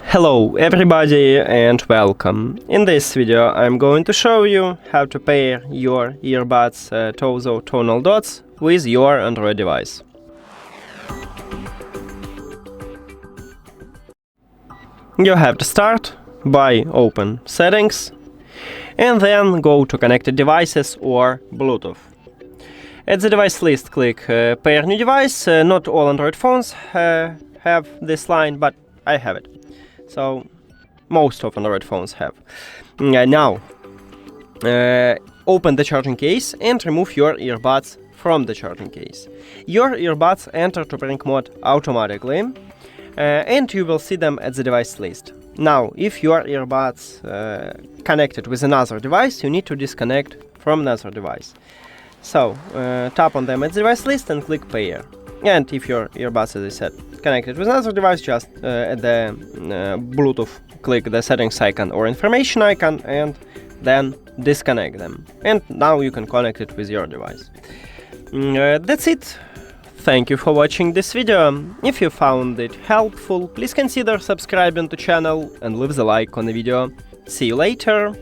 Hello everybody and welcome. In this video I'm going to show you how to pair your earbuds TOZO Tonal Dots with your Android device. You have to start by open Settings and then go to Connected Devices or Bluetooth. At the device list click Pair New Device. Not all Android phones have this line, but I have it. So most of Android phones have. Now open the charging case and remove your earbuds from the charging case. Your earbuds enter to pairing mode automatically and you will see them at the device list. Now if your earbuds connected with another device, you need to disconnect from another device. So tap on them at the device list and click pair. And if your earbuds, as I said, connected with another device, just at the Bluetooth click the settings icon or information icon and then disconnect them. And now you can connect it with your device. That's it. Thank you for watching this video. If you found it helpful, please consider subscribing to the channel and leave the like on the video. See you later.